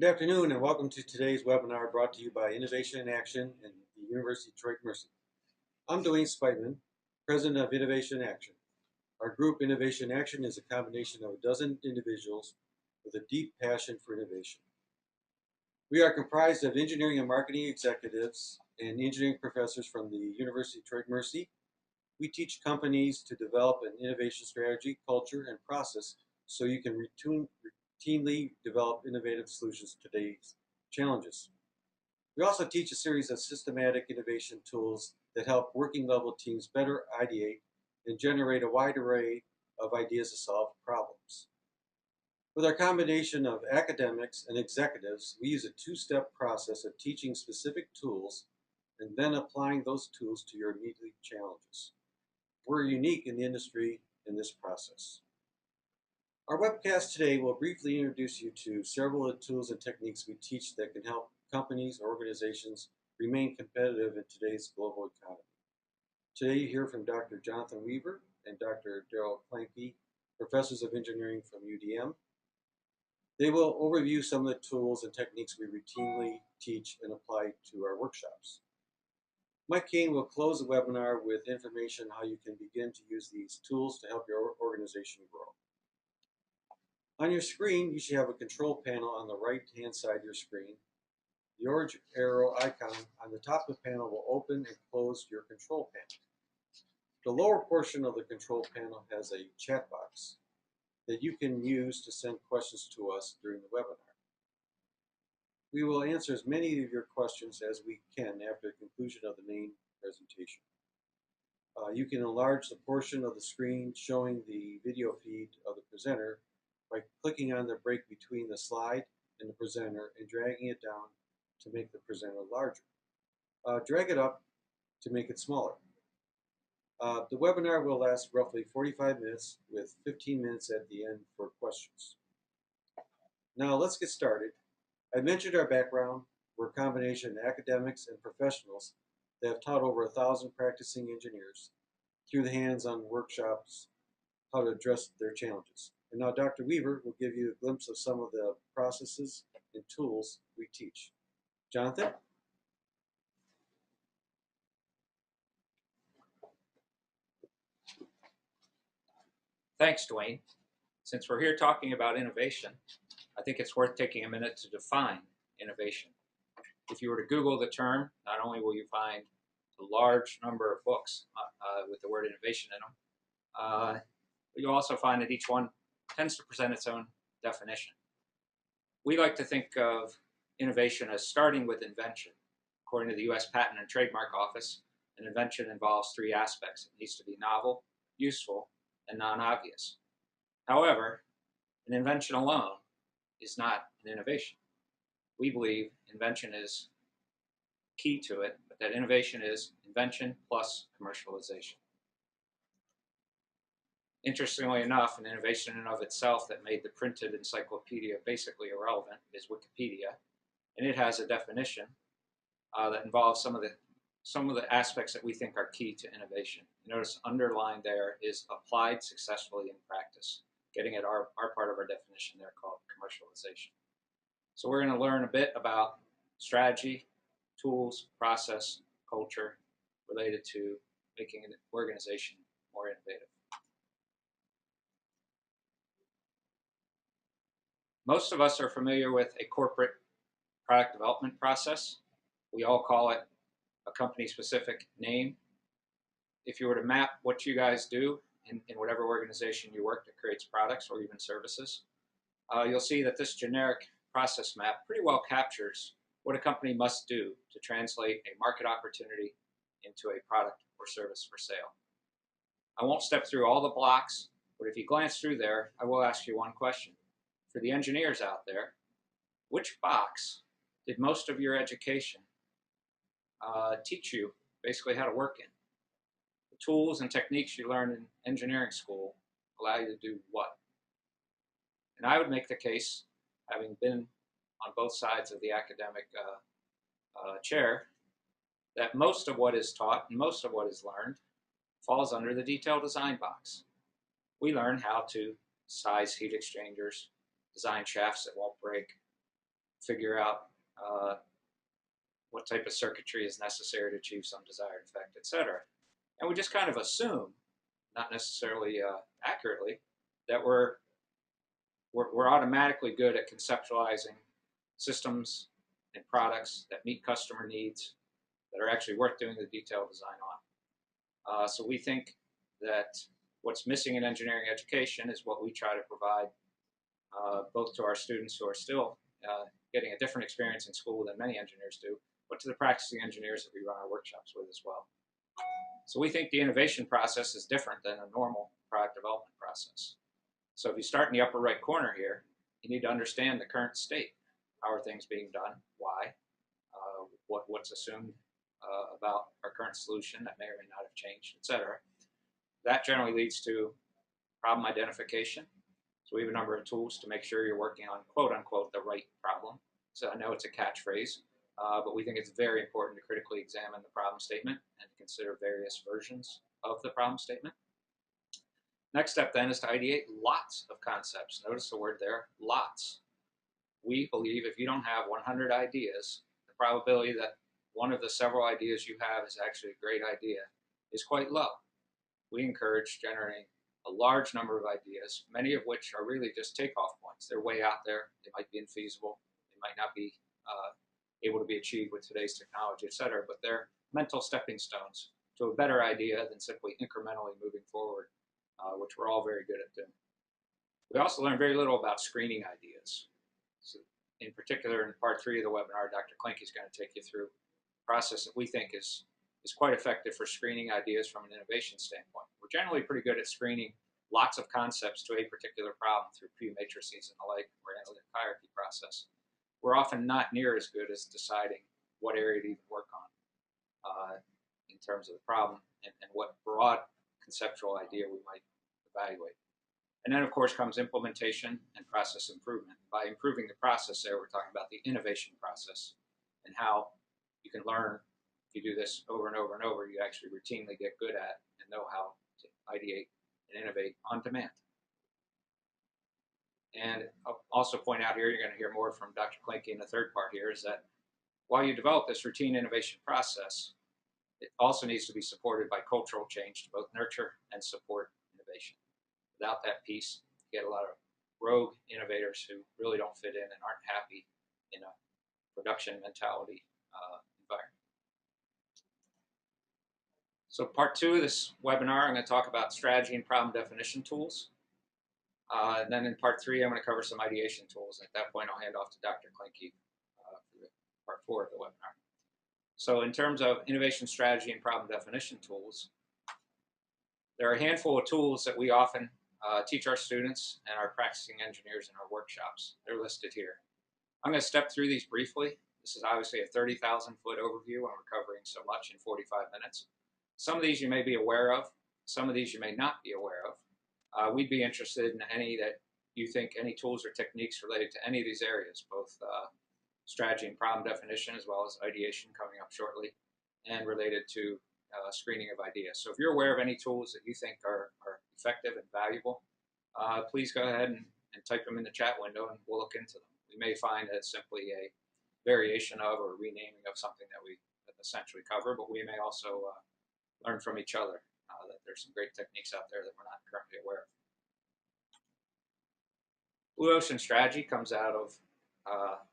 Good afternoon and welcome to today's webinar brought to you by Innovation in Action and the University of Detroit Mercy. I'm Dwayne Spiteman, President of Innovation in Action. Our group Innovation in Action is a combination of a dozen individuals with a deep passion for innovation. We are comprised of engineering and marketing executives and engineering professors from the University of Detroit Mercy. We teach companies to develop an innovation strategy, culture, and process so you can routinely develop innovative solutions to today's challenges. We also teach a series of systematic innovation tools that help working level teams better ideate and generate a wide array of ideas to solve problems. With our combination of academics and executives, we use a two-step process of teaching specific tools and then applying those tools to your immediate challenges. We're unique in the industry in this process. Our webcast today will briefly introduce you to several of the tools and techniques we teach that can help companies or organizations remain competitive in today's global economy. Today you hear from Dr. Jonathan Weaver and Dr. Daryl Planke, professors of engineering from UDM. They will overview some of the tools and techniques we routinely teach and apply to our workshops. Mike Kane will close the webinar with information on how you can begin to use these tools to help your organization grow. On your screen, you should have a control panel on the right-hand side of your screen. The orange arrow icon on the top of the panel will open and close your control panel. The lower portion of the control panel has a chat box that you can use to send questions to us during the webinar. We will answer as many of your questions as we can after the conclusion of the main presentation. You can enlarge the portion of the screen showing the video feed of the presenter by clicking on the break between the slide and the presenter and dragging it down to make the presenter larger. Drag it up to make it smaller. The webinar will last roughly 45 minutes with 15 minutes at the end for questions. Now let's get started. I mentioned our background. We're a combination of academics and professionals that have taught over 1,000 practicing engineers through the hands-on workshops how to address their challenges. And now Dr. Weaver will give you a glimpse of some of the processes and tools we teach. Jonathan? Thanks, Dwayne. Since we're here talking about innovation, I think it's worth taking a minute to define innovation. If you were to Google the term, not only will you find a large number of books with the word innovation in them, but you'll also find that each one tends to present its own definition. We like to think of innovation as starting with invention. According to the U.S. Patent and Trademark Office, an invention involves three aspects. It needs to be novel, useful, and non-obvious. However, an invention alone is not an innovation. We believe invention is key to it, but that innovation is invention plus commercialization. Interestingly enough, an innovation in and of itself that made the printed encyclopedia basically irrelevant is Wikipedia, and it has a definition that involves some of the aspects that we think are key to innovation. Notice underlined there is applied successfully in practice, getting at our part of our definition there called commercialization. So we're going to learn a bit about strategy, tools, process, culture related to making an organization more innovative. Most of us are familiar with a corporate product development process. We all call it a company-specific name. If you were to map what you guys do in whatever organization you work that creates products or even services, you'll see that this generic process map pretty well captures what a company must do to translate a market opportunity into a product or service for sale. I won't step through all the blocks, but if you glance through there, I will ask you one question. For the engineers out there, which box did most of your education teach you basically how to work in? The tools and techniques you learn in engineering school allow you to do what? And I would make the case, having been on both sides of the academic chair, that most of what is taught and most of what is learned falls under the detailed design box. We learn how to size heat exchangers, design shafts that won't break, figure out what type of circuitry is necessary to achieve some desired effect, etc. And we just kind of assume, not necessarily accurately, that we're automatically good at conceptualizing systems and products that meet customer needs that are actually worth doing the detailed design on. So we think that what's missing in engineering education is what we try to provide both to our students who are still getting a different experience in school than many engineers do, but to the practicing engineers that we run our workshops with as well. So we think the innovation process is different than a normal product development process. So if you start in the upper right corner here, you need to understand the current state. How are things being done? Why? What's assumed about our current solution that may or may not have changed, etc. That generally leads to problem identification. So we have a number of tools to make sure you're working on quote unquote the right problem. So I know it's a catchphrase, but we think it's very important to critically examine the problem statement and consider various versions of the problem statement. Next step then is to ideate lots of concepts. Notice the word there, lots. We believe if you don't have 100 ideas, the probability that one of the several ideas you have is actually a great idea is quite low. We encourage generating a large number of ideas, many of which are really just takeoff points. They're way out there. They might be infeasible. They might not be able to be achieved with today's technology, et cetera, but they're mental stepping stones to a better idea than simply incrementally moving forward, which we're all very good at doing. We also learned very little about screening ideas. So in particular, in part 3 of the webinar, Dr. Klinke is going to take you through a process that we think is quite effective for screening ideas from an innovation standpoint. We're generally pretty good at screening lots of concepts to a particular problem through P matrices and the like, or analytic hierarchy process. We're often not near as good as deciding what area to even work on in terms of the problem and what broad conceptual idea we might evaluate. And then, of course, comes implementation and process improvement. By improving the process there, we're talking about the innovation process and how you can learn. If you do this over and over and over, you actually routinely get good at and know how to ideate and innovate on demand. And I'll also point out here, you're going to hear more from Dr. Klinke in the third part here, is that while you develop this routine innovation process, it also needs to be supported by cultural change to both nurture and support innovation. Without that piece, you get a lot of rogue innovators who really don't fit in and aren't happy in a production mentality environment. So part 2 of this webinar, I'm going to talk about strategy and problem definition tools. And then in part 3, I'm going to cover some ideation tools. And at that point, I'll hand off to Dr. Klinke for part 4 of the webinar. So in terms of innovation strategy and problem definition tools, there are a handful of tools that we often teach our students and our practicing engineers in our workshops. They're listed here. I'm going to step through these briefly. This is obviously a 30,000-foot overview, and we're covering so much in 45 minutes. Some of these you may be aware of. Some of these you may not be aware of. We'd be interested in any that you think, any tools or techniques related to any of these areas, both strategy and problem definition, as well as ideation coming up shortly, and related to screening of ideas. So if you're aware of any tools that you think are effective and valuable, please go ahead and type them in the chat window and we'll look into them. We may find that it's simply a variation of or renaming of something that we essentially cover, but we may also learn from each other that there's some great techniques out there that we're not currently aware of. Blue Ocean Strategy comes out of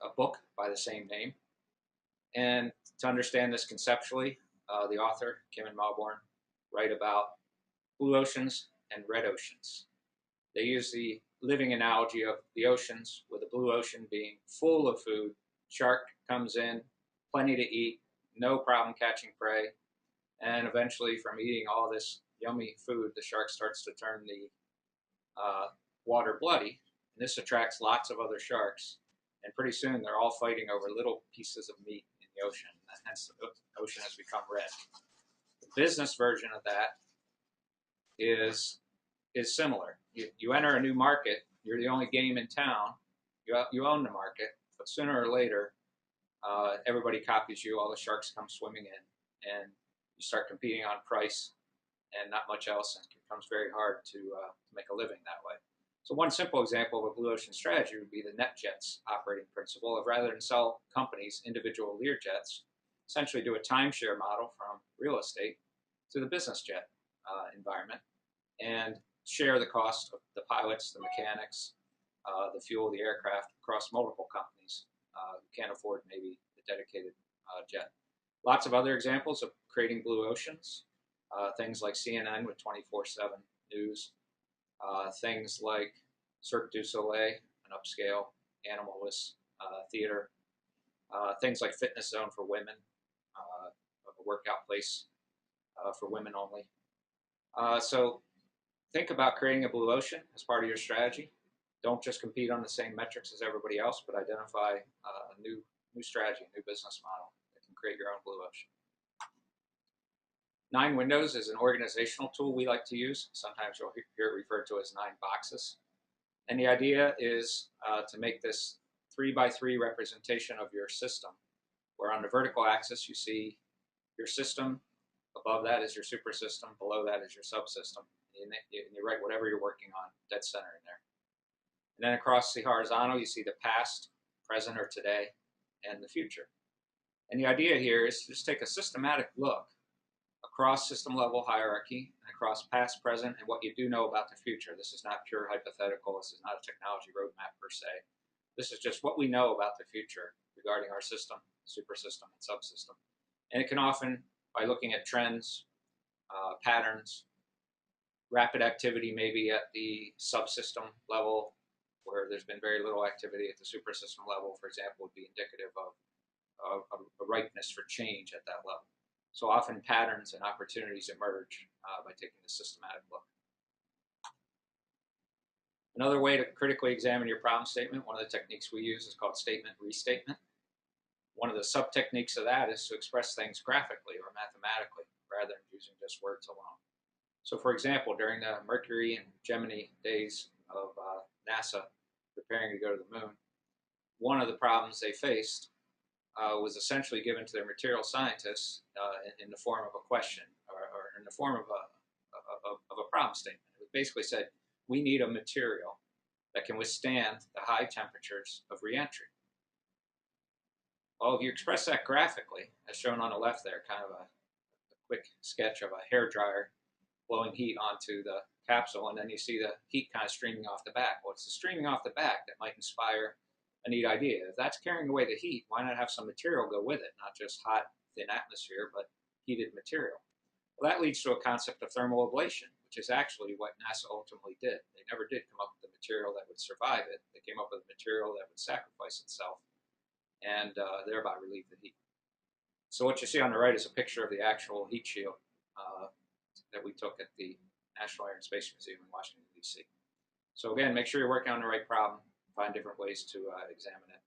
a book by the same name. And to understand this conceptually, the author, Kim and Malborn, write about blue oceans and red oceans. They use the living analogy of the oceans, with the blue ocean being full of food. Shark comes in, plenty to eat, no problem catching prey, and eventually from eating all this yummy food, the shark starts to turn the water bloody, and this attracts lots of other sharks, and pretty soon they're all fighting over little pieces of meat in the ocean, and hence the ocean has become red. The business version of that is similar. You enter a new market, you're the only game in town, you own the market, but sooner or later, everybody copies you, all the sharks come swimming in, and you start competing on price and not much else, and it becomes very hard to make a living that way. So one simple example of a blue ocean strategy would be the NetJets operating principle of rather than sell companies individual Learjets, essentially do a timeshare model from real estate to the business jet environment and share the cost of the pilots, the mechanics, the fuel, the aircraft across multiple companies who can't afford maybe the dedicated jet. Lots of other examples of creating blue oceans, things like CNN with 24/7 news, things like Cirque du Soleil, an upscale animalless theater, things like Fitness Zone for women, a workout place for women only. So think about creating a blue ocean as part of your strategy. Don't just compete on the same metrics as everybody else, but identify a new strategy, a new business model that can create your own blue ocean. 9 Windows is an organizational tool we like to use. Sometimes you'll hear it referred to as 9 boxes. And the idea is to make this 3x3 representation of your system, where on the vertical axis you see your system, above that is your super system, below that is your subsystem, and you write whatever you're working on dead center in there. And then across the horizontal you see the past, present or today, and the future. And the idea here is to just take a systematic look across system level hierarchy and across past, present, and what you do know about the future. This is not pure hypothetical. This is not a technology roadmap per se. This is just what we know about the future regarding our system, super system, and subsystem. And it can often, by looking at trends, patterns, rapid activity maybe at the subsystem level, where there's been very little activity at the super system level, for example, would be indicative of a ripeness for change at that level. So often patterns and opportunities emerge by taking a systematic look. Another way to critically examine your problem statement, one of the techniques we use is called statement restatement. One of the sub-techniques of that is to express things graphically or mathematically rather than using just words alone. So for example, during the Mercury and Gemini days of NASA preparing to go to the moon, one of the problems they faced was essentially given to their material scientists in the form of a question or in the form of a problem statement. It basically said, we need a material that can withstand the high temperatures of reentry. Well, if you express that graphically, as shown on the left there, kind of a quick sketch of a hairdryer blowing heat onto the capsule, and then you see the heat kind of streaming off the back. Well, it's the streaming off the back that might inspire a neat idea. If that's carrying away the heat, why not have some material go with it? Not just hot, thin atmosphere, but heated material. Well, that leads to a concept of thermal ablation, which is actually what NASA ultimately did. They never did come up with a material that would survive it. They came up with a material that would sacrifice itself and thereby relieve the heat. So what you see on the right is a picture of the actual heat shield that we took at the National Air and Space Museum in Washington, D.C. So again, make sure you're working on the right problem, find different ways to examine it,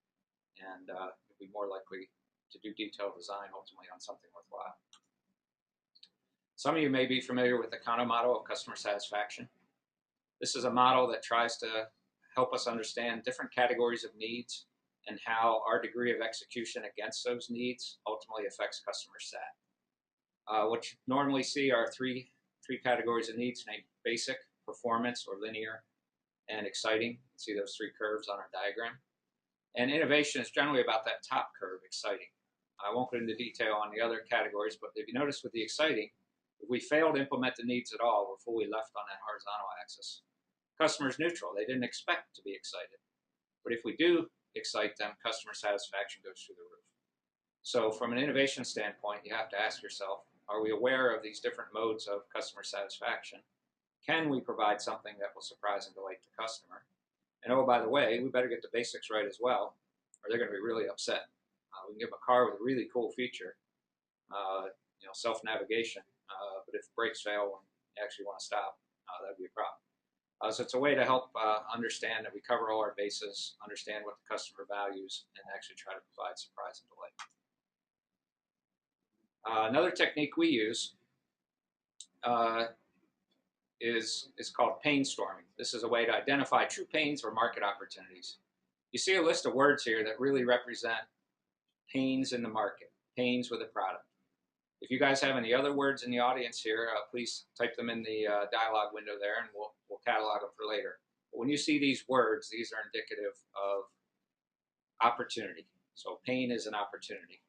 and you'll be more likely to do detailed design ultimately on something worthwhile. Some of you may be familiar with the Kano model of customer satisfaction. This is a model that tries to help us understand different categories of needs and how our degree of execution against those needs ultimately affects customer sat. What you normally see are three categories of needs named basic, performance, or linear, and exciting. You can see those 3 curves on our diagram. And innovation is generally about that top curve, exciting. I won't go into detail on the other categories, but if you notice with the exciting, if we fail to implement the needs at all, we're fully left on that horizontal axis. Customer's neutral. They didn't expect to be excited. But if we do excite them, customer satisfaction goes through the roof. So from an innovation standpoint, you have to ask yourself, are we aware of these different modes of customer satisfaction? Can we provide something that will surprise and delight the customer? And oh, by the way, we better get the basics right as well, or they're going to be really upset. We can give them a car with a really cool feature, self-navigation, but if brakes fail when you actually want to stop, that'd be a problem. So it's a way to help understand that we cover all our bases, understand what the customer values, and actually try to provide surprise and delight. Another technique we use is called pain storming. This is a way to identify true pains or market opportunities. You see a list of words here that really represent pains in the market, pains with a product. If you guys have any other words in the audience here, please type them in the dialogue window there, and we'll catalog them for later. When you see these words, these are indicative of opportunity. So pain is an opportunity.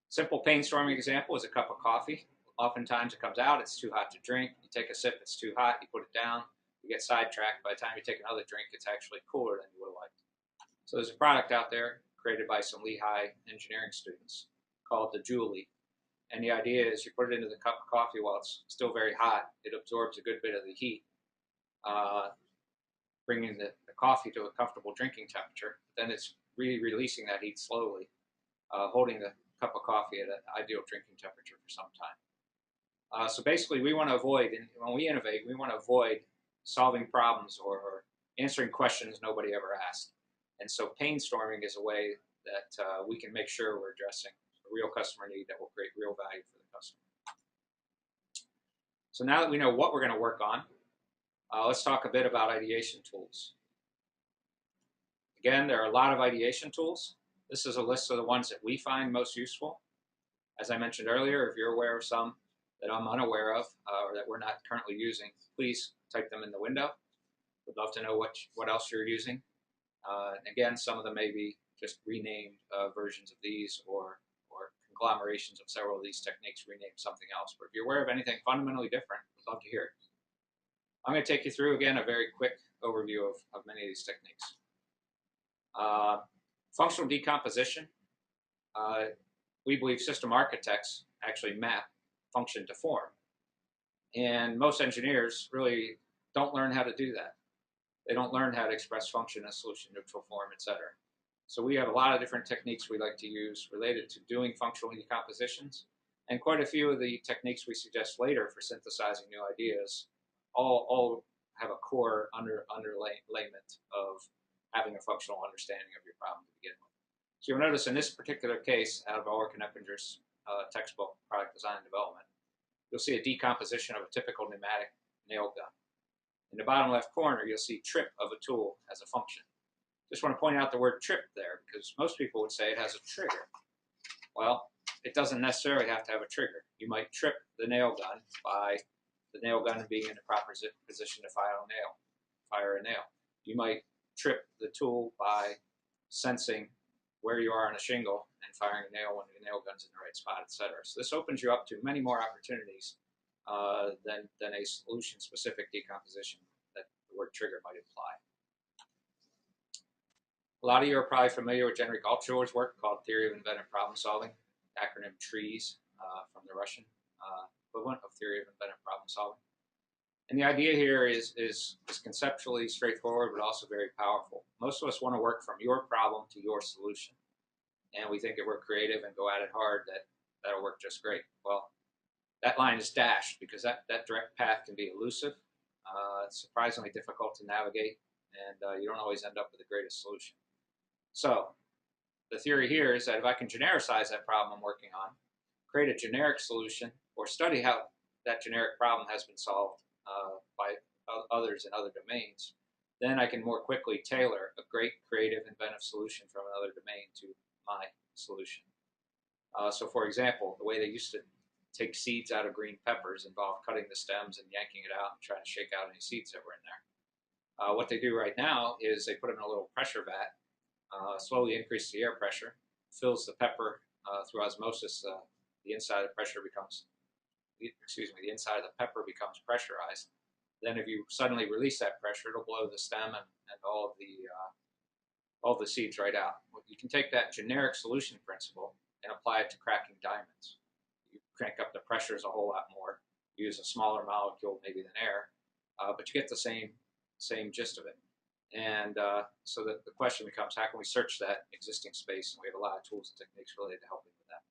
Simple pain storming example is a cup of coffee. Oftentimes it comes out, it's too hot to drink. You take a sip, it's too hot, you put it down, you get sidetracked. By the time you take another drink, it's actually cooler than you would have liked. So there's a product out there created by some Lehigh engineering students called the Julie. And the idea is you put it into the cup of coffee while it's still very hot. It absorbs a good bit of the heat, bringing the coffee to a comfortable drinking temperature. Then it's releasing that heat slowly, holding the cup of coffee at an ideal drinking temperature for some time. So basically, we want to avoid, and when we innovate, we want to avoid solving problems or answering questions nobody ever asked. And so pain storming is a way that we can make sure we're addressing a real customer need that will create real value for the customer. So now that we know what we're going to work on, let's talk a bit about ideation tools. Again, there are a lot of ideation tools. This is a list of the ones that we find most useful. As I mentioned earlier, if you're aware of some that I'm unaware of or that we're not currently using, please type them in the window. We'd love to know what else you're using. Again, some of them may be just renamed versions of these or conglomerations of several of these techniques renamed something else. But if you're aware of anything fundamentally different, we'd love to hear it. I'm going to take you through, again, a very quick overview of many of these techniques. Functional decomposition. We believe system architects actually map function to form. And most engineers really don't learn how to do that. They don't learn how to express function in solution neutral form, etc. So we have a lot of different techniques we like to use related to doing functional decompositions, and quite a few of the techniques we suggest later for synthesizing new ideas all have a core underlayment of having a functional understanding of your problem to begin with. So you'll notice in this particular case, out of Ulrich and Eppinger's textbook, Product Design and Development, you'll see a decomposition of a typical pneumatic nail gun. In the bottom left corner, you'll see trip of a tool as a function. Just want to point out the word trip there, because most people would say it has a trigger. Well, it doesn't necessarily have to have a trigger. You might trip the nail gun by the nail gun being in the proper position to fire a nail. You might trip the tool by sensing where you are on a shingle and firing a nail when the nail gun's in the right spot, etc. So this opens you up to many more opportunities than a solution-specific decomposition that the word trigger might imply. A lot of you are probably familiar with Genrikh Altshuler's work called Theory of Inventive Problem Solving, acronym TREES from the Russian equivalent of Theory of Inventive Problem Solving. And the idea here is conceptually straightforward, but also very powerful. Most of us want to work from your problem to your solution. And we think if we're creative and go at it hard, that'll work just great. Well, that line is dashed because that direct path can be elusive, surprisingly difficult to navigate, and you don't always end up with the greatest solution. So the theory here is that if I can genericize that problem I'm working on, create a generic solution, or study how that generic problem has been solved by others in other domains, then I can more quickly tailor a great creative inventive solution from another domain to my solution. So for example, the way they used to take seeds out of green peppers involved cutting the stems and yanking it out and trying to shake out any seeds that were in there. What they do right now is they put them in a little pressure vat, slowly increase the air pressure, fills the pepper through osmosis. The inside of the pepper becomes pressurized. Then if you suddenly release that pressure, it'll blow the stem and all of the seeds right out. You can take that generic solution principle and apply it to cracking diamonds. You crank up the pressures a whole lot more, use a smaller molecule maybe than air, but you get the same gist of it. And so the question becomes, how can we search that existing space? And we have a lot of tools and techniques related to helping with that.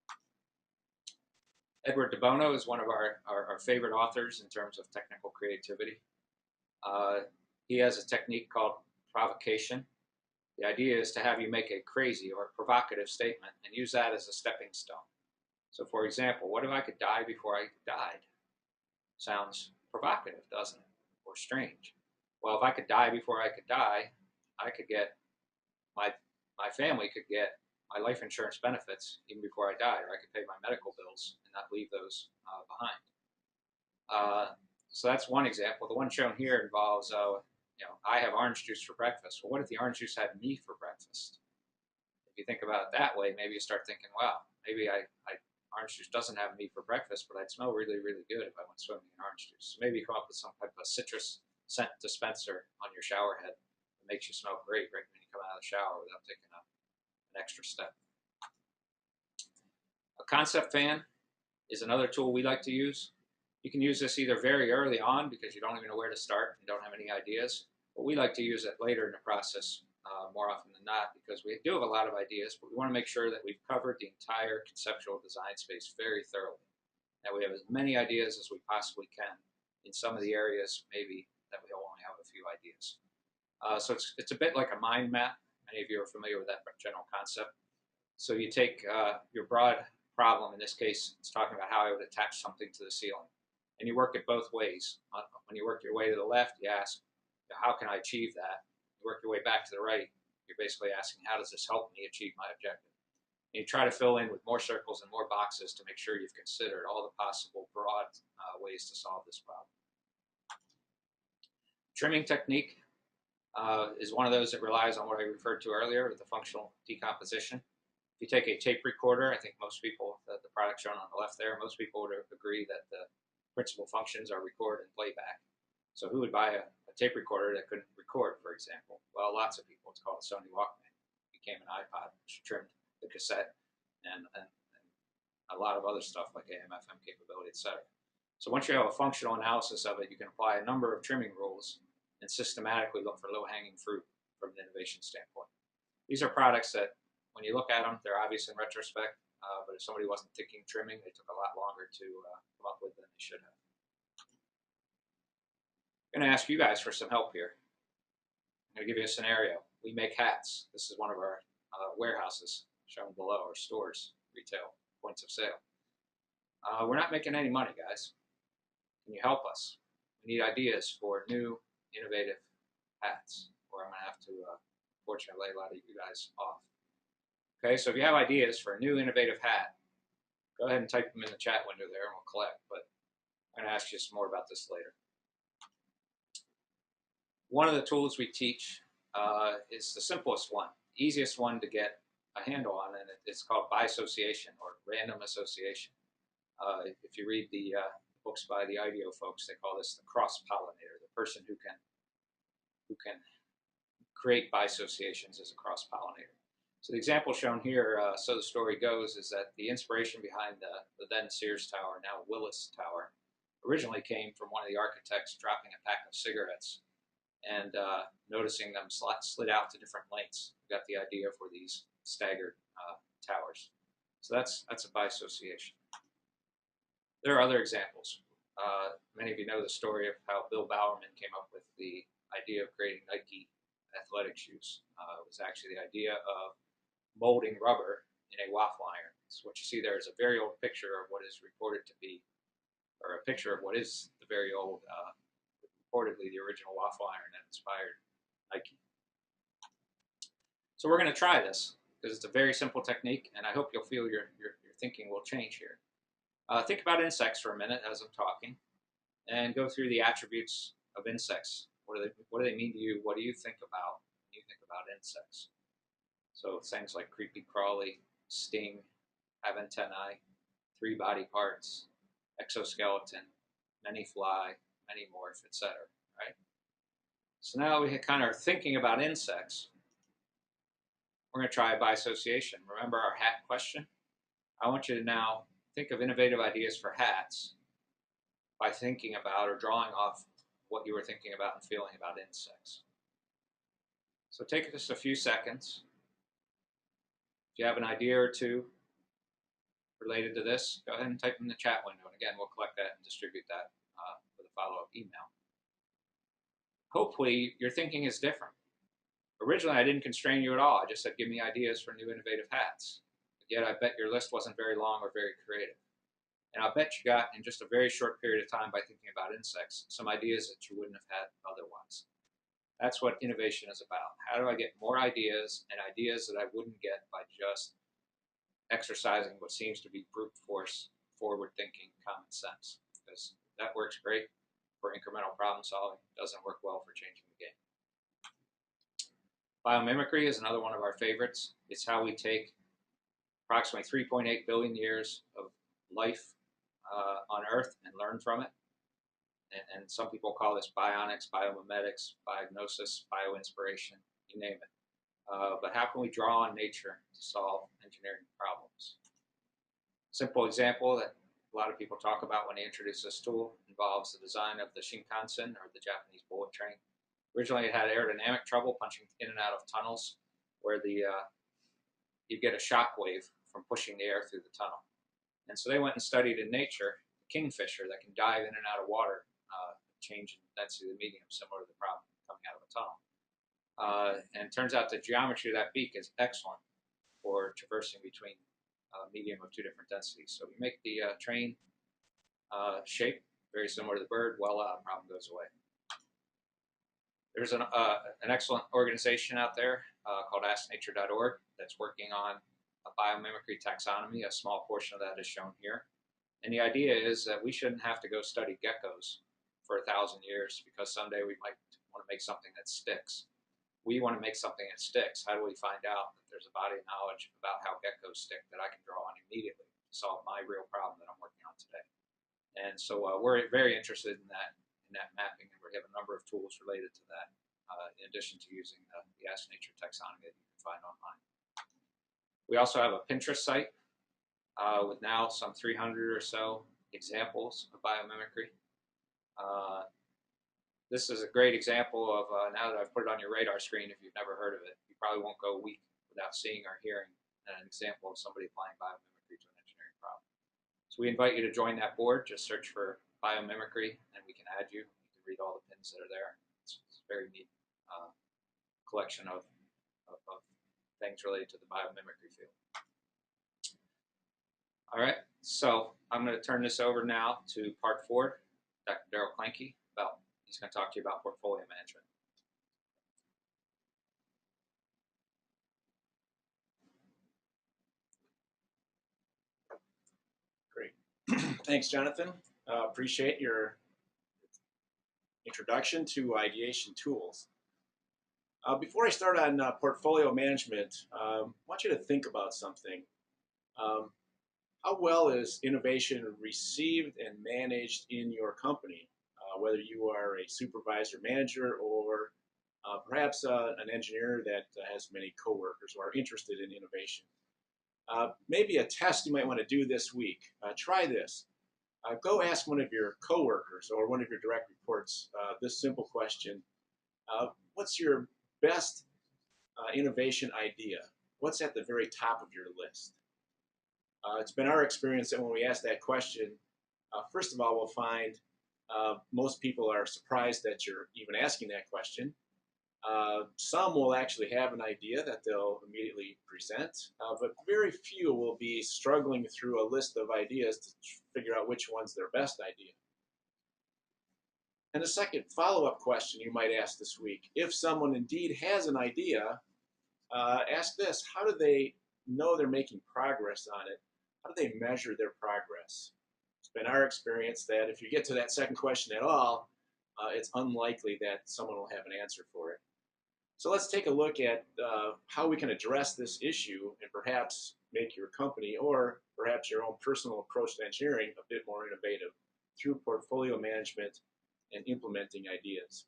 Edward de Bono is one of our favorite authors in terms of technical creativity. He has a technique called provocation. The idea is to have you make a crazy or provocative statement and use that as a stepping stone. So for example, what if I could die before I died? Sounds provocative, doesn't it? Or strange. Well, if I could die before I could die, I could get, my family could get my life insurance benefits even before I died, or I could pay my medical bills and not leave those behind. So that's one example. The one shown here involves I have orange juice for breakfast. Well, what if the orange juice had me for breakfast? If you think about it that way, maybe you start thinking, wow, maybe orange juice doesn't have me for breakfast, but I'd smell really, really good if I went swimming in orange juice. So maybe you come up with some type of citrus scent dispenser on your shower head that makes you smell great right when you come out of the shower without taking an extra step. A concept fan is another tool we like to use. You can use this either very early on because you don't even know where to start and don't have any ideas, but we like to use it later in the process more often than not because we do have a lot of ideas, but we want to make sure that we've covered the entire conceptual design space very thoroughly, that we have as many ideas as we possibly can in some of the areas maybe that we only have a few ideas. So it's a bit like a mind map. Many of you are familiar with that general concept. So you take your broad problem, in this case, it's talking about how I would attach something to the ceiling. And you work it both ways. When you work your way to the left, you ask, how can I achieve that? You work your way back to the right, you're basically asking, how does this help me achieve my objective? And you try to fill in with more circles and more boxes to make sure you've considered all the possible broad ways to solve this problem. Trimming technique is one of those that relies on what I referred to earlier with the functional decomposition. If you take a tape recorder, I think most people, the product shown on the left there, most people would agree that the principal functions are record and playback. So who would buy a tape recorder that couldn't record, for example? Well, lots of people. It's called a Sony Walkman. It became an iPod, which trimmed the cassette and a lot of other stuff like AM, FM capability, etc. So once you have a functional analysis of it, you can apply a number of trimming rules and systematically look for low-hanging fruit from an innovation standpoint. These are products that, when you look at them, they're obvious in retrospect, but if somebody wasn't thinking trimming, they took a lot longer to come up with than they should have. I'm going to ask you guys for some help here. I'm going to give you a scenario. We make hats. This is one of our warehouses shown below, or stores, retail, points of sale. We're not making any money, guys. Can you help us? We need ideas for new, innovative hats, or I'm going to have to, unfortunately, lay a lot of you guys off. Okay, so if you have ideas for a new, innovative hat, go ahead and type them in the chat window there and we'll collect, but I'm going to ask you some more about this later. One of the tools we teach is the simplest one, easiest one to get a handle on, and it's called biassociation or random association. If you read the books by the IDEO folks, they call this the cross-pollinator. The person who can create biassociations is a cross-pollinator. So the example shown here, so the story goes, is that the inspiration behind the then Sears Tower, now Willis Tower, originally came from one of the architects dropping a pack of cigarettes and noticing them slid out to different lengths. We got the idea for these staggered towers. So that's a biassociation. There are other examples. Many of you know the story of how Bill Bowerman came up with the idea of creating Nike athletic shoes. It was actually the idea of molding rubber in a waffle iron. So what you see there is a very old picture of what is reported to be, or a picture of what is the very old, reportedly the original waffle iron that inspired Nike. So we're going to try this because it's a very simple technique, and I hope you'll feel your thinking will change here. Think about insects for a minute as I'm talking, and go through the attributes of insects. What do they mean to you? What do you think about when you think about insects? So things like creepy crawly, sting, have antennae, 3 body parts, exoskeleton, many fly, many morph, etc. Right? So now we kind of are thinking about insects. We're going to try a biassociation. Remember our hat question? I want you to now think of innovative ideas for hats by thinking about or drawing off what you were thinking about and feeling about insects. So take just a few seconds. If you have an idea or two related to this, go ahead and type in the chat window. And again, we'll collect that and distribute that with a follow-up email. Hopefully, your thinking is different. Originally, I didn't constrain you at all. I just said, give me ideas for new innovative hats. But yet, I bet your list wasn't very long or very creative. And I bet you got, in just a very short period of time by thinking about insects, some ideas that you wouldn't have had otherwise. That's what innovation is about. How do I get more ideas, and ideas that I wouldn't get by just exercising what seems to be brute force, forward-thinking common sense? Because that works great for incremental problem solving. It doesn't work well for changing the game. Biomimicry is another one of our favorites. It's how we take approximately 3.8 billion years of life on Earth and learn from it. And some people call this bionics, biomimetics, biognosis, bioinspiration, you name it. But how can we draw on nature to solve engineering problems? Simple example that a lot of people talk about when they introduce this tool involves the design of the Shinkansen, or the Japanese bullet train. Originally, it had aerodynamic trouble punching in and out of tunnels where you get a shock wave from pushing the air through the tunnel. And so they went and studied in nature the kingfisher that can dive in and out of water, change in density of the medium, similar to the problem coming out of a tunnel. And it turns out the geometry of that beak is excellent for traversing between medium of two different densities. So we make the train shape very similar to the bird, voila, problem goes away. There's an excellent organization out there called AskNature.org that's working on a biomimicry taxonomy. A small portion of that is shown here. And the idea is that we shouldn't have to go study geckos for 1,000 years because someday we might want to make something that sticks. We want to make something that sticks. How do we find out that there's a body of knowledge about how geckos stick that I can draw on immediately to solve my real problem that I'm working on today? And so we're very interested in that mapping, and we have a number of tools related to that, in addition to using the Ask Nature taxonomy that you can find online. We also have a Pinterest site with now some 300 or so examples of biomimicry. This is a great example of, now that I've put it on your radar screen, if you've never heard of it, you probably won't go a week without seeing or hearing an example of somebody applying biomimicry to an engineering problem. So we invite you to join that board. Just search for biomimicry and we can add you. You can read all the pins that are there. It's a very neat collection of things related to the biomimicry field. All right, so I'm going to turn this over now to part 4, Dr. Daryl Klenke. He's going to talk to you about portfolio management. Great. Thanks, Jonathan. Appreciate your introduction to ideation tools. Before I start on portfolio management, I want you to think about something. How well is innovation received and managed in your company? Whether you are a supervisor, manager, or perhaps an engineer that has many coworkers who are interested in innovation. Maybe a test you might want to do this week. Try this. Go ask one of your coworkers or one of your direct reports this simple question. What's your best innovation idea? What's at the very top of your list? It's been our experience that when we ask that question, first of all, we'll find most people are surprised that you're even asking that question. Some will actually have an idea that they'll immediately present, but very few will be struggling through a list of ideas to figure out which one's their best idea. And a second follow-up question you might ask this week, if someone indeed has an idea, ask this: how do they know they're making progress on it? How do they measure their progress? It's been our experience that if you get to that second question at all, it's unlikely that someone will have an answer for it. So let's take a look at how we can address this issue and perhaps make your company or perhaps your own personal approach to engineering a bit more innovative through portfolio management and implementing ideas.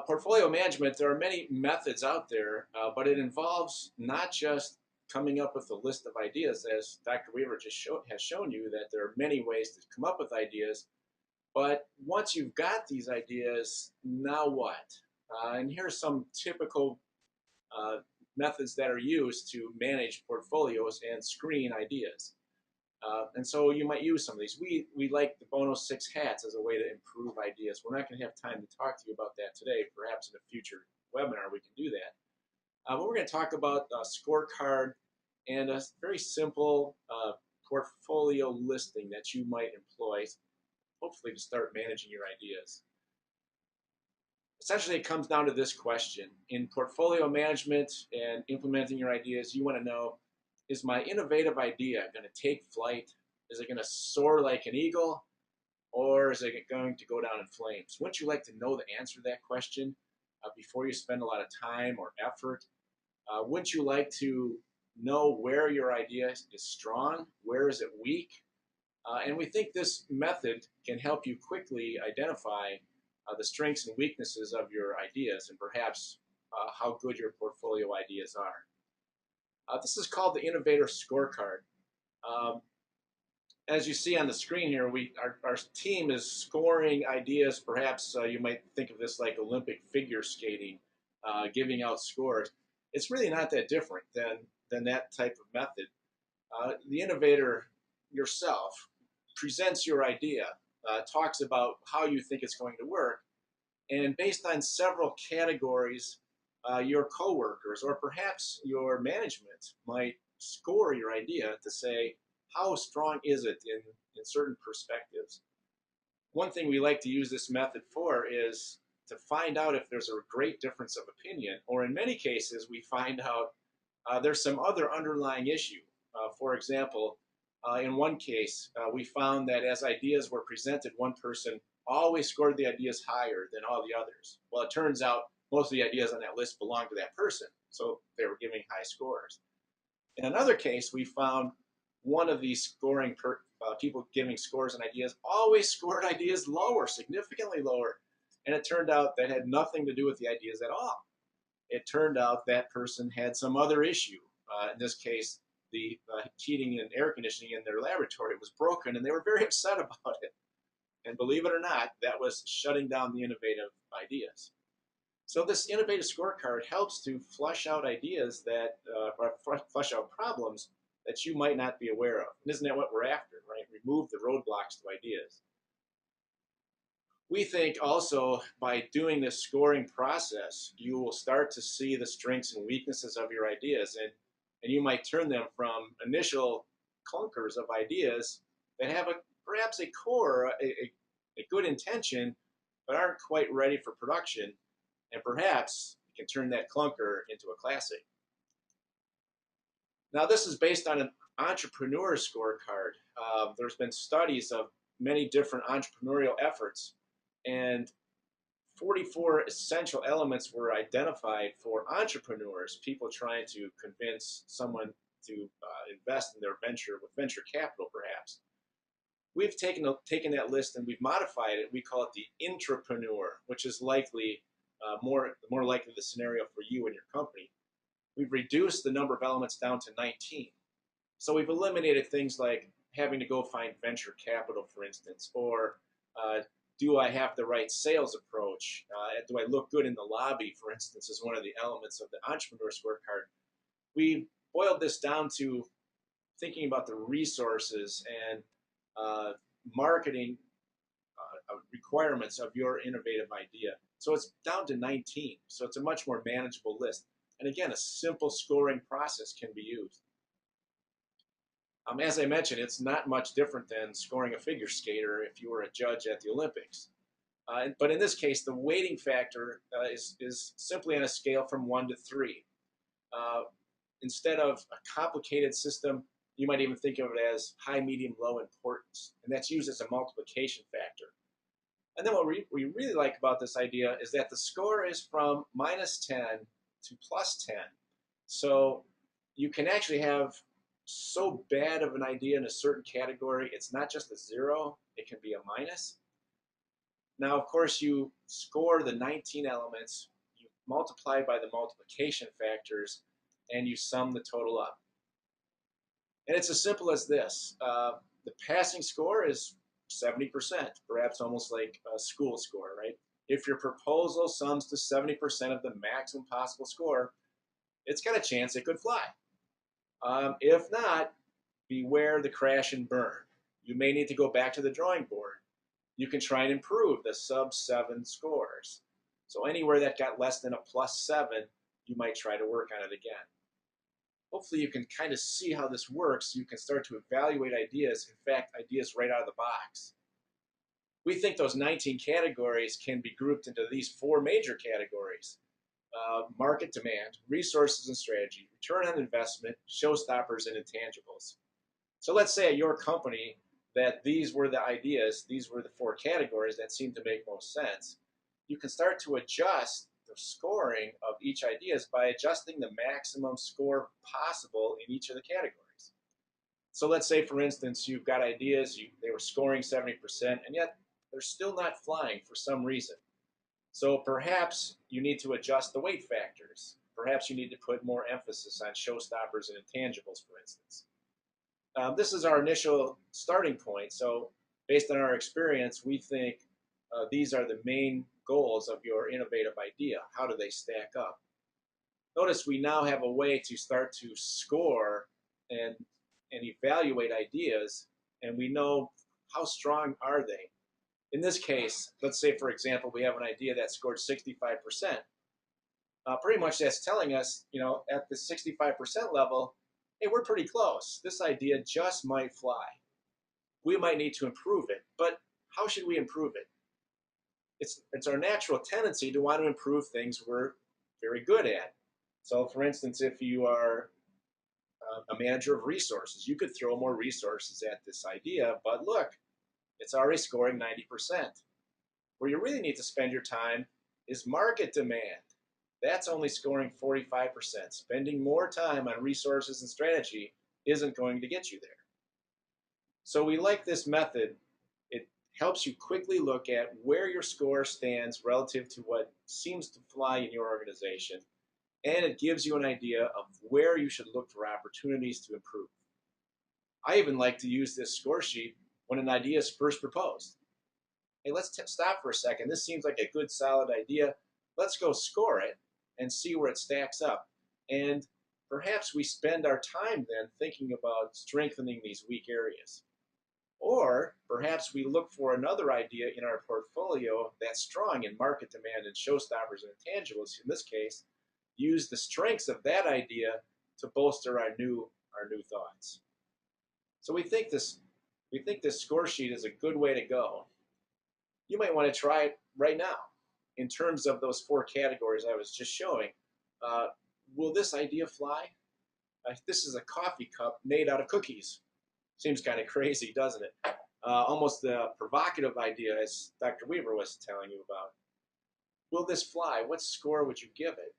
Portfolio management, there are many methods out there, but it involves not just coming up with a list of ideas, as Dr. Weaver just has shown you, that there are many ways to come up with ideas, but once you've got these ideas, now what? And here are some typical methods that are used to manage portfolios and screen ideas. And so you might use some of these. We like the Bono 6 hats as a way to improve ideas. We're not going to have time to talk to you about that today. Perhaps in a future webinar we can do that. But we're going to talk about a scorecard and a very simple portfolio listing that you might employ, hopefully to start managing your ideas. Essentially, it comes down to this question. In portfolio management and implementing your ideas, you want to know, is my innovative idea going to take flight? Is it going to soar like an eagle? Or is it going to go down in flames? Wouldn't you like to know the answer to that question? before you spend a lot of time or effort. Wouldn't you like to know where your idea is strong? Where is it weak? And we think this method can help you quickly identify the strengths and weaknesses of your ideas and perhaps how good your portfolio ideas are. This is called the Innovator Scorecard. Um, as you see on the screen here, our team is scoring ideas. Perhaps you might think of this like Olympic figure skating, giving out scores. It's really not that different than that type of method. The innovator yourself presents your idea, talks about how you think it's going to work, and based on several categories, your coworkers or perhaps your management might score your idea to say, how strong is it in certain perspectives? One thing we like to use this method for is to find out if there's a great difference of opinion, or in many cases, we find out there's some other underlying issue. For example, in one case, we found that as ideas were presented, one person always scored the ideas higher than all the others. Well, it turns out most of the ideas on that list belonged to that person, so they were giving high scores. In another case, we found one of these people giving scores and ideas always scored ideas lower, significantly lower, and it turned out that had nothing to do with the ideas at all. It turned out that person had some other issue. In this case, the heating and air conditioning in their laboratory was broken, and they were very upset about it. And believe it or not, that was shutting down the innovative ideas. So this innovative scorecard helps to flush out ideas that, flush out problems that you might not be aware of. And isn't that what we're after, right? Remove the roadblocks to ideas. We think also by doing this scoring process, you will start to see the strengths and weaknesses of your ideas, and you might turn them from initial clunkers of ideas that have perhaps a core, a good intention, but aren't quite ready for production, and perhaps you can turn that clunker into a classic. Now, this is based on an entrepreneur scorecard. There's been studies of many different entrepreneurial efforts, and 44 essential elements were identified for entrepreneurs, people trying to convince someone to invest in their venture with venture capital, perhaps. We've taken that list and we've modified it. We call it the intrapreneur, which is likely more likely the scenario for you and your company. We've reduced the number of elements down to 19. So we've eliminated things like having to go find venture capital, for instance, or do I have the right sales approach? Do I look good in the lobby, for instance, is one of the elements of the entrepreneur scorecard. We boiled this down to thinking about the resources and marketing requirements of your innovative idea. So it's down to 19. So it's a much more manageable list. And again, a simple scoring process can be used. As I mentioned, it's not much different than scoring a figure skater if you were a judge at the Olympics. But in this case, the weighting factor is simply on a scale from 1 to 3. Instead of a complicated system, you might even think of it as high, medium, low importance. And that's used as a multiplication factor. And then what we really like about this idea is that the score is from -10 to +10. So you can actually have so bad of an idea in a certain category, it's not just a 0, it can be a minus. Now, of course, you score the 19 elements, you multiply by the multiplication factors, and you sum the total up. And it's as simple as this. The passing score is 70%, perhaps almost like a school score, right? If your proposal sums to 70% of the maximum possible score, it's got a chance it could fly. If not, beware the crash and burn. You may need to go back to the drawing board. You can try and improve the sub-7 scores. So anywhere that got less than a +7, you might try to work on it again. Hopefully you can kind of see how this works. You can start to evaluate ideas, in fact, ideas right out of the box. We think those 19 categories can be grouped into these 4 major categories. Market demand, resources and strategy, return on investment, showstoppers, and intangibles. So let's say at your company that these were the ideas, these were the 4 categories that seemed to make most sense. You can start to adjust of scoring of each idea is by adjusting the maximum score possible in each of the categories. So let's say, for instance, you've got ideas, they were scoring 70%, and yet they're still not flying for some reason. So perhaps you need to adjust the weight factors. Perhaps you need to put more emphasis on showstoppers and intangibles, for instance. This is our initial starting point. So based on our experience, we think these are the main goals of your innovative idea. How do they stack up? Notice we now have a way to start to score and evaluate ideas, and we know how strong are they. In this case, let's say, for example, we have an idea that scored 65%. Pretty much that's telling us, at the 65% level, hey, we're pretty close. This idea just might fly. We might need to improve it, but how should we improve it? It's our natural tendency to want to improve things we're very good at. So, for instance, if you are a manager of resources, you could throw more resources at this idea, but look, it's already scoring 90%. Where you really need to spend your time is market demand. That's only scoring 45%. Spending more time on resources and strategy isn't going to get you there. So we like this method. It helps you quickly look at where your score stands relative to what seems to fly in your organization, and it gives you an idea of where you should look for opportunities to improve. I even like to use this score sheet when an idea is first proposed. Hey, let's stop for a second. This seems like a good, solid idea. Let's go score it and see where it stacks up. And perhaps we spend our time then thinking about strengthening these weak areas. Or perhaps we look for another idea in our portfolio that's strong in market demand and showstoppers and intangibles. In this case, use the strengths of that idea to bolster our new thoughts. So we think this score sheet is a good way to go. You might want to try it right now. In terms of those 4 categories I was just showing, will this idea fly? This is a coffee cup made out of cookies. Seems kind of crazy, doesn't it? Almost a provocative idea, as Dr. Weaver was telling you about. Will this fly? What score would you give it?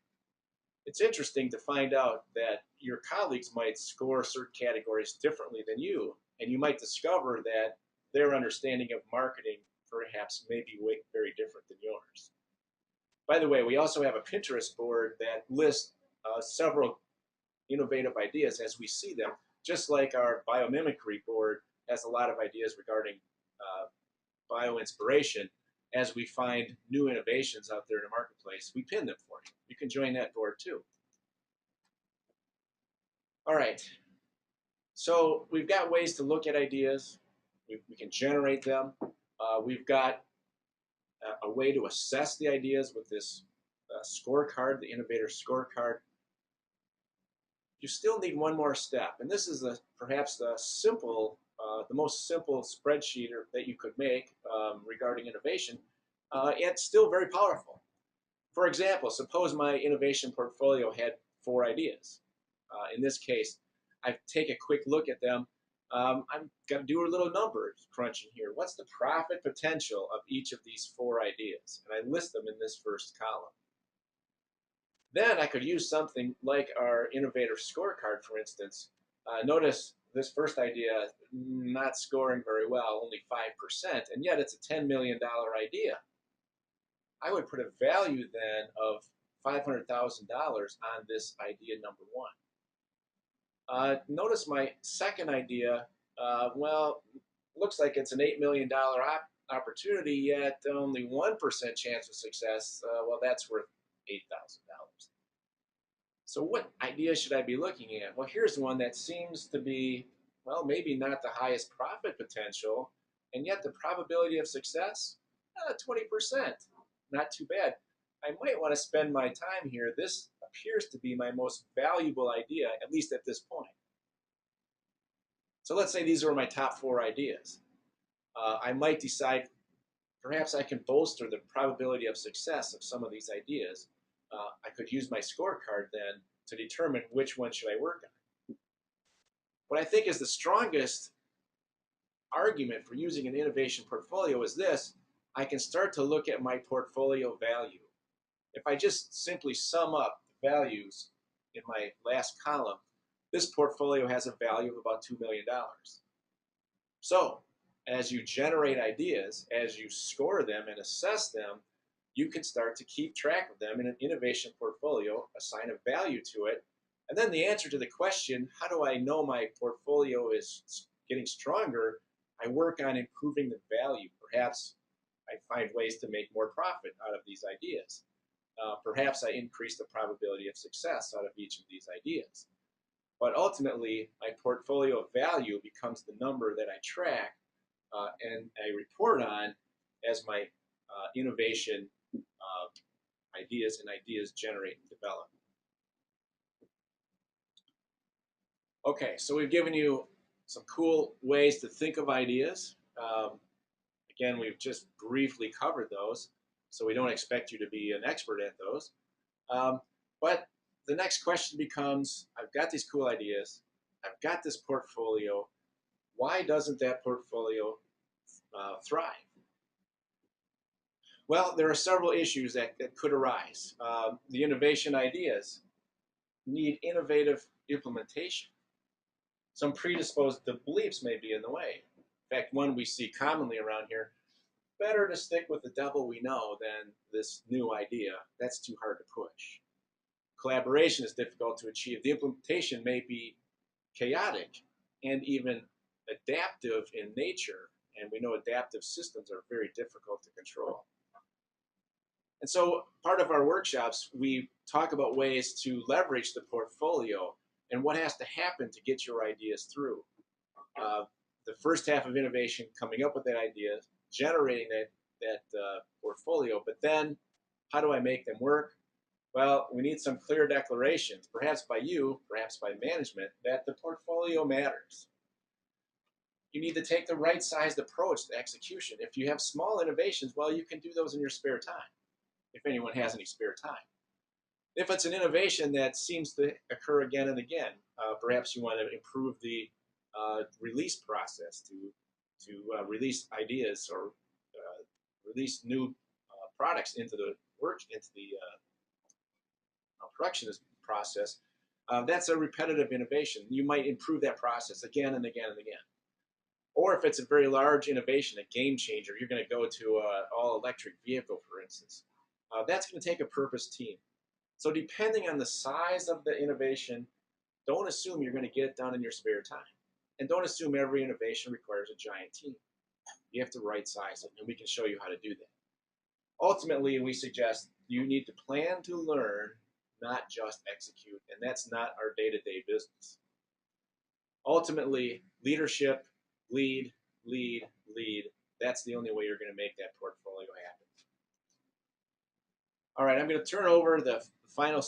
It's interesting to find out that your colleagues might score certain categories differently than you, and you might discover that their understanding of marketing perhaps may be very different than yours. By the way, we also have a Pinterest board that lists several innovative ideas as we see them, just like our biomimicry board has a lot of ideas regarding bioinspiration. As we find new innovations out there in the marketplace, we pin them for you. You can join that board too. All right, so we've got ways to look at ideas. We can generate them. We've got a way to assess the ideas with this scorecard, the innovator scorecard. You still need one more step, and this is perhaps the most simple spreadsheet that you could make regarding innovation, and still very powerful. For example, suppose my innovation portfolio had 4 ideas. In this case, I take a quick look at them. I'm going to do a little number crunching here. What's the profit potential of each of these 4 ideas? And I list them in this first column. Then I could use something like our innovator scorecard, for instance. Notice this first idea not scoring very well, only 5%, and yet it's a $10 million idea. I would put a value then of $500,000 on this idea number 1. Notice my second idea, looks like it's an $8 million opportunity, yet only 1% chance of success. That's worth $8,000. So what idea should I be looking at? Well, here's one that seems to be, maybe not the highest profit potential, and yet the probability of success, 20%. Not too bad. I might want to spend my time here. This appears to be my most valuable idea, at least at this point. So let's say these are my top 4 ideas. I might decide perhaps I can bolster the probability of success of some of these ideas. I could use my scorecard then to determine which one should I work on. What I think is the strongest argument for using an innovation portfolio is this: I can start to look at my portfolio value. If I just simply sum up the values in my last column, this portfolio has a value of about $2 million. So, as you generate ideas, as you score them and assess them, you can start to keep track of them in an innovation portfolio, assign a value to it, and then the answer to the question, how do I know my portfolio is getting stronger? I work on improving the value. Perhaps I find ways to make more profit out of these ideas. Perhaps I increase the probability of success out of each of these ideas. But ultimately, my portfolio value becomes the number that I track and I report on as my innovation ideas and ideas generate and develop. Okay, so we've given you some cool ways to think of ideas. Again, we've just briefly covered those, so we don't expect you to be an expert at those. But the next question becomes, I've got these cool ideas, I've got this portfolio, why doesn't that portfolio thrive? Well, there are several issues that could arise. The innovation ideas need innovative implementation. Some predisposed beliefs may be in the way. In fact, one we see commonly around here, better to stick with the devil we know than this new idea. That's too hard to push. Collaboration is difficult to achieve. The implementation may be chaotic and even adaptive in nature, and we know adaptive systems are very difficult to control. And so part of our workshops, we talk about ways to leverage the portfolio and what has to happen to get your ideas through. The first half of innovation, coming up with that idea, generating that portfolio, but then how do I make them work? Well, we need some clear declarations, perhaps by you, perhaps by management, that the portfolio matters. You need to take the right-sized approach to execution. If you have small innovations, well, you can do those in your spare time, if anyone has any spare time. If it's an innovation that seems to occur again and again, perhaps you want to improve the release process to release ideas or release new products into the production process. That's a repetitive innovation. You might improve that process again and again and again. Or if it's a very large innovation, a game changer, you're going to go to an all-electric vehicle, for instance. That's going to take a purpose team. So depending on the size of the innovation, don't assume you're going to get it done in your spare time. And don't assume every innovation requires a giant team. You have to right-size it, and we can show you how to do that. Ultimately, we suggest you need to plan to learn, not just execute, and that's not our day-to-day business. Ultimately, leadership, lead, lead, lead. That's the only way you're going to make that portfolio happen. All right, I'm going to turn over the final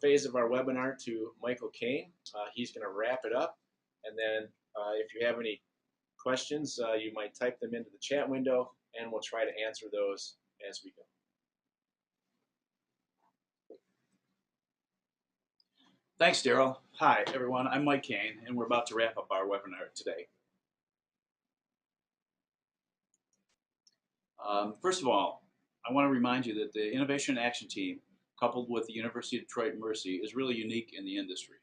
phase of our webinar to Michael Kane. He's going to wrap it up, and then if you have any questions, you might type them into the chat window, and we'll try to answer those as we go. Thanks, Daryl. Hi, everyone. I'm Mike Kane, and we're about to wrap up our webinar today. First of all, I want to remind you that the Innovation Action Team, coupled with the University of Detroit Mercy, is really unique in the industry.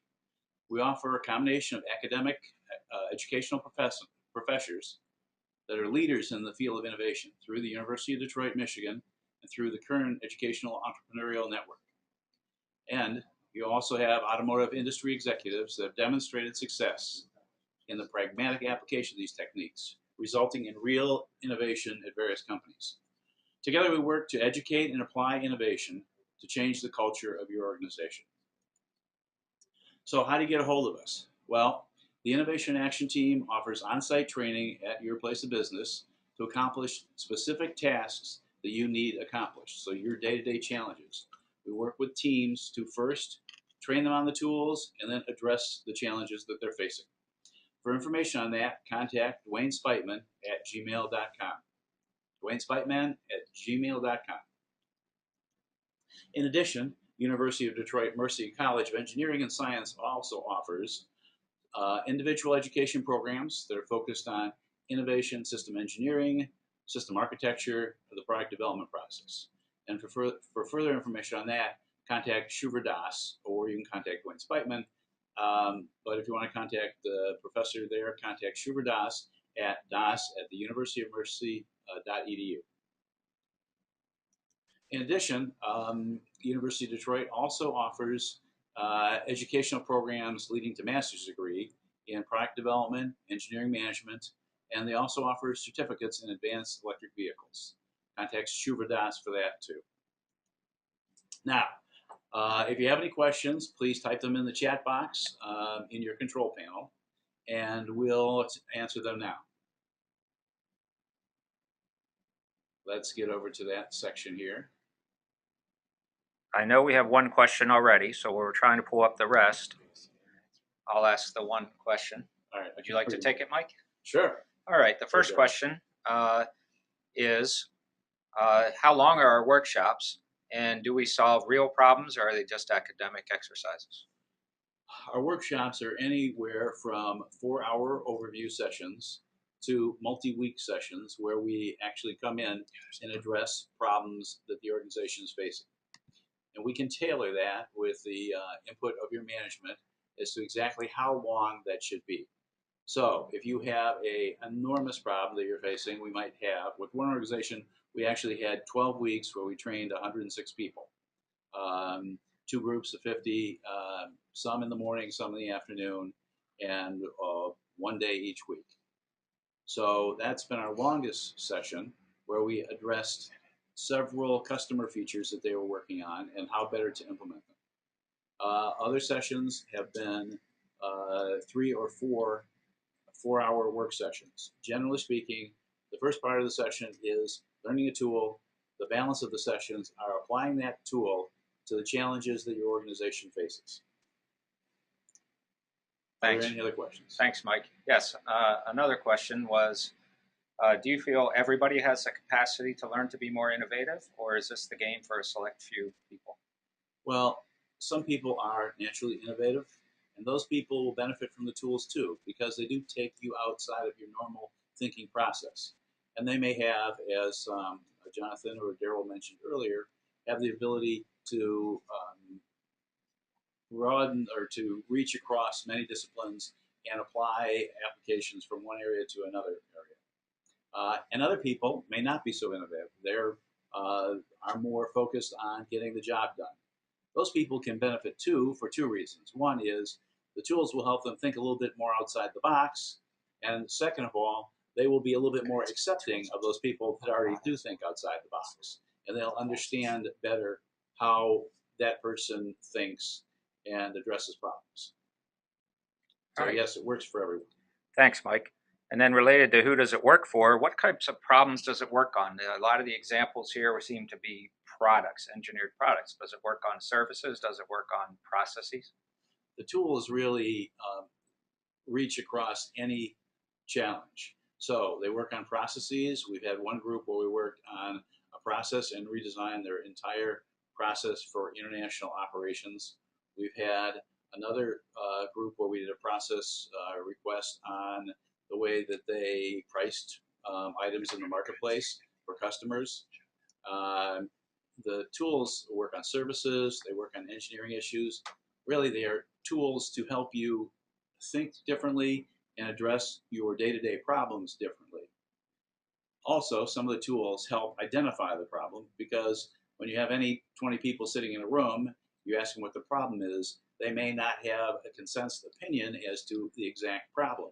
We offer a combination of academic, educational professors that are leaders in the field of innovation through the University of Detroit, Michigan, and through the Current Educational Entrepreneurial Network. And you also have automotive industry executives that have demonstrated success in the pragmatic application of these techniques, resulting in real innovation at various companies. Together we work to educate and apply innovation to change the culture of your organization. So how do you get a hold of us? Well, the Innovation Action Team offers on-site training at your place of business to accomplish specific tasks that you need accomplished, so your day-to-day challenges. We work with teams to first train them on the tools and then address the challenges that they're facing. For information on that, contact Dwayne Speitman at gmail.com. Dwayne Speitman at gmail.com. In addition, University of Detroit Mercy College of Engineering and Science also offers individual education programs that are focused on innovation, system engineering, system architecture, or the product development process. And for further information on that, contact Shuver Das, or you can contact Wayne Spiteman. But if you want to contact the professor there, contact Shuver Das at the universityofmercy.edu. In addition, University of Detroit also offers educational programs leading to master's degree in product development, engineering management, and they also offer certificates in advanced electric vehicles. Contact Shuver Das for that too. Now, if you have any questions, please type them in the chat box in your control panel, and we'll answer them now. Let's get over to that section here. I know we have one question already, so we're trying to pull up the rest. I'll ask the one question. All right. Would you like to take it, Mike? Sure. All right. The first question is, how long are our workshops, and do we solve real problems, or are they just academic exercises? Our workshops are anywhere from 4-hour overview sessions to multi-week sessions where we actually come in and address problems that the organization is facing. And we can tailor that with the input of your management as to exactly how long that should be. So if you have an enormous problem that you're facing, we might have, with one organization, we actually had 12 weeks where we trained 106 people. 2 groups of 50, some in the morning, some in the afternoon, and 1 day each week. So that's been our longest session, where we addressed several customer features that they were working on and how better to implement them. Other sessions have been 3 or 4-hour work sessions. Generally speaking, the first part of the session is learning a tool. The balance of the sessions are applying that tool to the challenges that your organization faces. Thanks. Are there any other questions? Thanks, Mike. Yes, another question was, do you feel everybody has the capacity to learn to be more innovative, or is this the game for a select few people? Well, some people are naturally innovative, and those people will benefit from the tools too, because they do take you outside of your normal thinking process. And they may have, as Jonathan or Daryl mentioned earlier, have the ability to broaden or to reach across many disciplines and apply applications from one area to another area. And other people may not be so innovative. They're are more focused on getting the job done. Those people can benefit too for 2 reasons. One is the tools will help them think a little bit more outside the box. And second of all, they will be a little bit more accepting of those people that already do think outside the box. And they'll understand better how that person thinks and addresses problems. So All right. yes, it works for everyone. Thanks, Mike. And then related to who does it work for, what types of problems does it work on? A lot of the examples here seem to be products, engineered products. Does it work on services? Does it work on processes? The tools really reach across any challenge. So they work on processes. We've had one group where we worked on a process and redesigned their entire process for international operations. We've had another group where we did a process request on the way that they priced items in the marketplace for customers. The tools work on services, they work on engineering issues. Really, they are tools to help you think differently and address your day-to-day problems differently. Also, some of the tools help identify the problem, because when you have any 20 people sitting in a room, you ask them what the problem is, they may not have a consensus opinion as to the exact problem.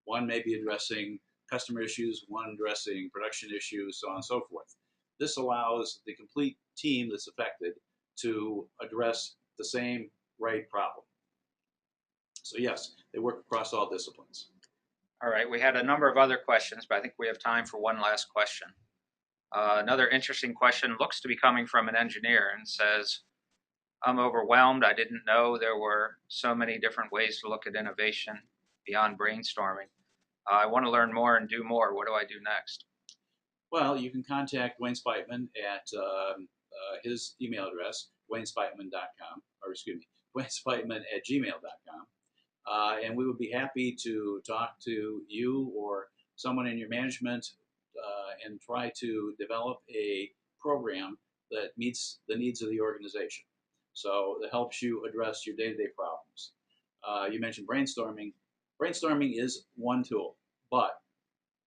One may be addressing customer issues, one addressing production issues, so on and so forth. This allows the complete team that's affected to address the same right problem. So yes, they work across all disciplines. All right, we had a number of other questions, but I think we have time for one last question. Another interesting question looks to be coming from an engineer and says, I'm overwhelmed. I didn't know there were so many different ways to look at innovation beyond brainstorming. I want to learn more and do more. What do I do next? Well, you can contact Wayne Spiteman at his email address, waynespiteman.com, or excuse me, waynespiteman@gmail.com. And we would be happy to talk to you or someone in your management and try to develop a program that meets the needs of the organization. So it helps you address your day-to-day problems. You mentioned brainstorming. Brainstorming is one tool, but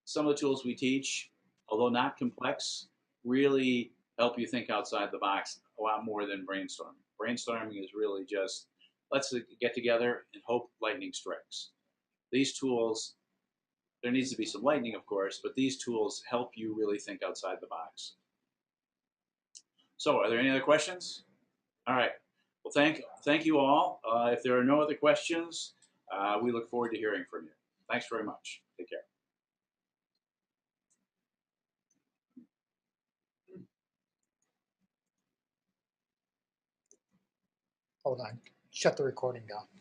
some of the tools we teach, although not complex, really help you think outside the box a lot more than brainstorming. Brainstorming is really just let's get together and hope lightning strikes. These tools, there needs to be some lightning, of course, but these tools help you really think outside the box. So, are there any other questions? All right. Well, thank you all. If there are no other questions, we look forward to hearing from you. Thanks very much. Take care. Hold on. Shut the recording down.